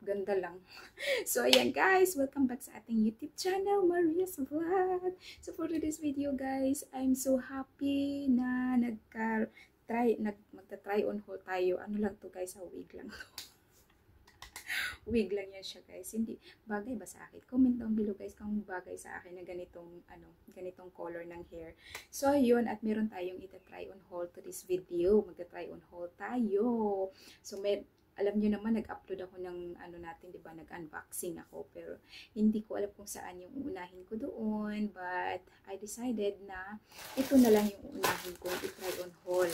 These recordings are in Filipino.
Ganda lang. So, ayan guys, welcome back sa ating YouTube channel, Maria's Vlog. So, for today's video guys, I'm so happy na magta-try on haul tayo. Ano lang to guys, wig lang to. Wig lang yan siya guys. Hindi, bagay ba sa akin? Comment down below guys kung bagay sa akin na ganitong color ng hair. So, yun, at meron tayong ita-try on haul to this video. Magta-try on haul tayo. So, alam nyo naman, nag-upload ako ng natin, di ba? Nag-unboxing ako. Pero, hindi ko alam kung saan yung uunahin ko doon. But, I decided na ito na lang yung uunahin kong i-try on haul.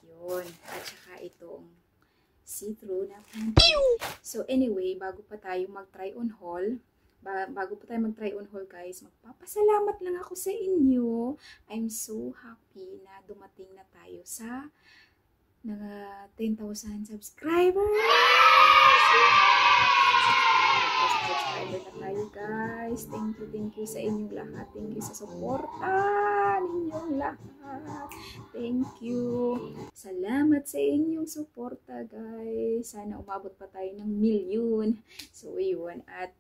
Yun. At saka itong see-through na panty. So, anyway, bago pa tayo mag-try on haul, guys, magpapasalamat lang ako sa inyo. I'm so happy na dumating na tayo sa 10,000 subscribers. 10,000 subscribers na tayo guys. Thank you sa inyong lahat. Thank you sa suporta ninyong lahat. Thank you. Salamat sa inyong suporta guys. Sana umabot pa tayo ng milyon. So yun. At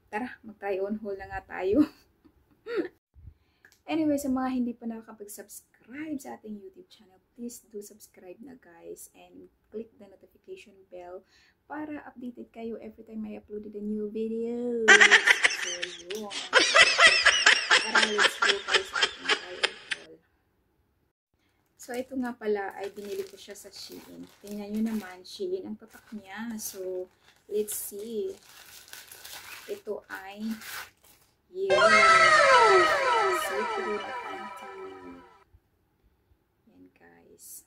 tara, mag-try on haul na nga tayo. Anyway, sa mga hindi pa nakakapag-subscribe sa ating YouTube channel, please do subscribe na guys and click the notification bell para updated kayo every time I uploaded a new video. So, yun. Tara, let's go guys sa ating try on haul. So, ito nga pala ay binili ko siya sa Shein. Tingnan nyo naman, Shein ang tatak niya. So, let's see. Ito ay see-through na panty. Yan guys.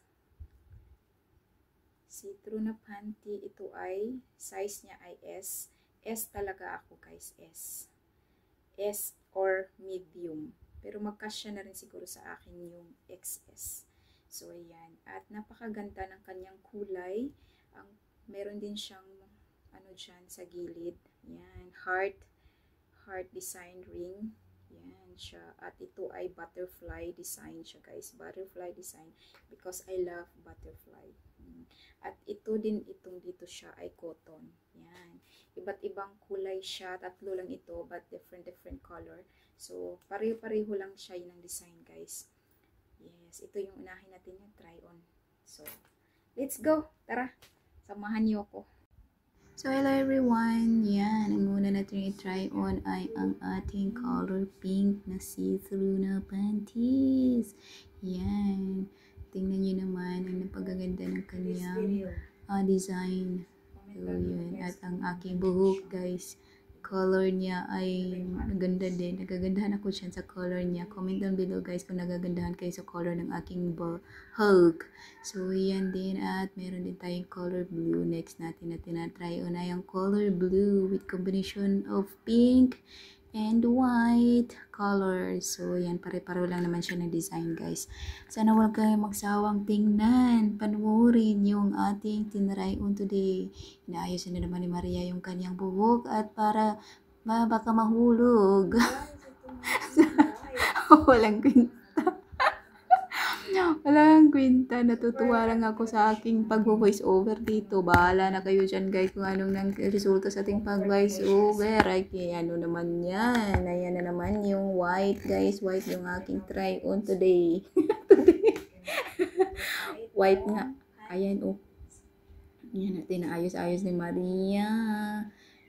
See-through na panty. Ito ay, size niya ay S. S talaga ako guys, S. S or medium. Pero magkasya na rin siguro sa akin yung XS. So ayan. At napakaganda ng kanyang kulay. Meron din siyang dyan sa gilid. Yan. Heart design ring. Yan siya. At ito ay butterfly design siya guys. Butterfly design because I love butterfly. At ito din, dito siya ay cotton. Yan. Iba't ibang kulay siya. Tatlo lang ito but different color. So, pareho-pareho lang siya ng design guys. Yes. Ito yung unahin natin yung try on. So, let's go. Tara. Samahan niyo ako. So, hello everyone! Yan, ang una natin i-try on ay ang ating color pink na see-through na panties. Yan. Tingnan nyo naman ang napagaganda ng kanyang design. So, yun. At ang aking buhok, guys, color niya ay maganda din. Nagagandahan ako dyan sa color niya. Comment down below guys kung nagagandahan kayo sa color ng aking buhok. So, yan din. At meron din tayong color blue. Next natin na tinatry on ay ang color blue with combination of pink and white color. So, yan. Pare-paro lang naman siya ng design guys. Sana huwag kayo magsawang tingnan. Panuorin yung ating tinry on today. Inaayos na naman ni Maria yung kanyang buhok at para baka mahulog. Walang kwenta. Walang kwenta. Natutuwa lang ako sa aking pag-voice over dito. Bahala na kayo dyan guys kung anong nang resulta sa ating pag-voice over. Ay, ano naman yan. Ayan na naman yung white guys. White yung aking try on today. White nga. Ayan oh. Yan natin naayos-ayos ni Maria.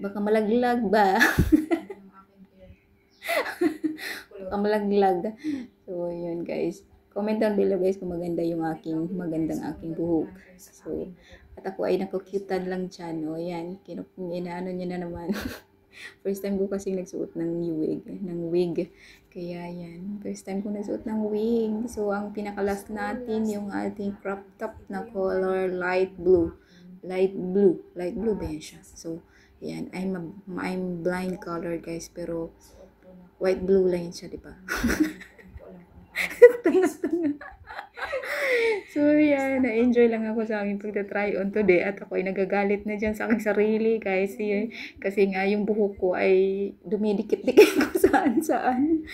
Baka malaglag ba? Baka malaglag. So, yun guys. Comment down below guys kung maganda yung magandang aking buhok. So, at ako ay nakukyutan lang dyan. O, yan. Inaano niya na naman. First time ko kasing nagsuot ng wig. Kaya yan. First time ko nagsuot ng wig. So, ang pinaka-last natin yung ating crop top na color light blue. Light blue ba yan siya? So, yan. I'm blind color guys. Pero, white blue lang yan siya, diba? Tanga-tanga. So, yan. Na-enjoy lang ako sa aking pagta-try on today. At ako ay nagagalit na dyan sa aking sarili. Kasi nga, yung buhok ko ay dumidikit-dikit ko saan-saan.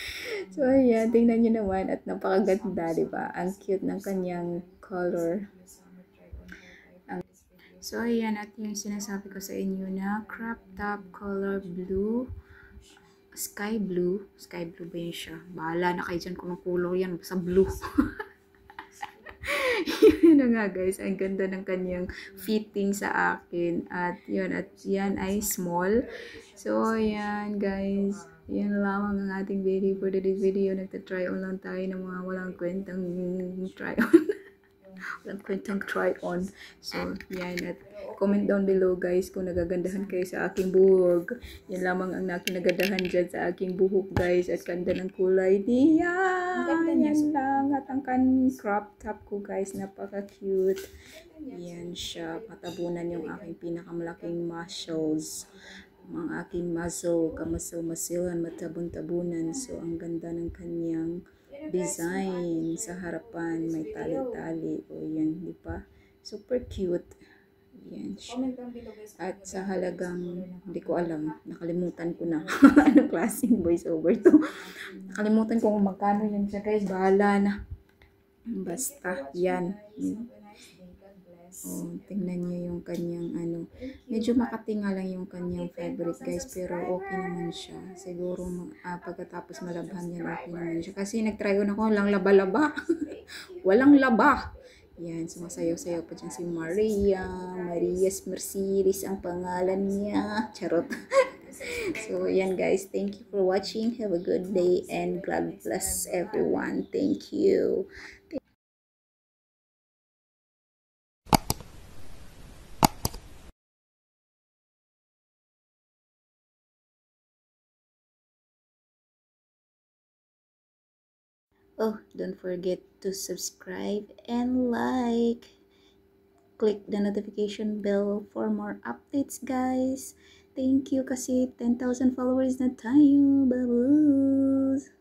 So, yan. Tingnan nyo naman. At napakaganda, diba? Ang cute ng kanyang color. So, ayan, at yung sinasabi ko sa inyo na crop top color blue, sky blue ba yun siya? Bahala na kayo dyan kung anong color yan, basta blue. Yun na nga guys, ang ganda ng kanyang fitting sa akin. At yan ay small. So, ayan guys, yan lamang ang ating video for today's video. Nagta-try on lang tayo ng mga walang kwentang try on. Walang kwentang try on. So, yan. At comment down below guys kung nagagandahan kayo sa aking buhok. Yan lamang ang nakinagadahan dyan sa aking buhok guys. At ganda ng kulay niya. Yan lang. At ang crop top ko guys. Napaka-cute. Yan siya. Patabunan yung aking pinakamalaking muscles. Ang aking muscle. Kamasil-masilan. Matabon-tabunan. So, ang ganda ng kanyang design sa harapan, may tali-tali o yan, di ba? Super cute. Yan siya. At sa halagang, hindi ko alam, nakalimutan ko na anong klaseng voice over to. Nakalimutan ko kung magkano yan siya guys, bahala na. Basta, yan. Oh, tingnan niyo yung kanyang medyo makatinga lang yung kanyang fabric guys, pero okay naman siya. Siguro pagkatapos malabhan yan, okay naman siya. Kasi nag-try on ako, walang laba-laba. Walang laba. Yan, sumasayaw-sayaw pa dyan si Marias Mercedes ang pangalan niya. Charot. So, yan guys. Thank you for watching. Have a good day and God bless everyone. Thank you. Oh, don't forget to subscribe and like. Click the notification bell for more updates, guys. Thank you kasi 10,000 followers na tayo. Babos!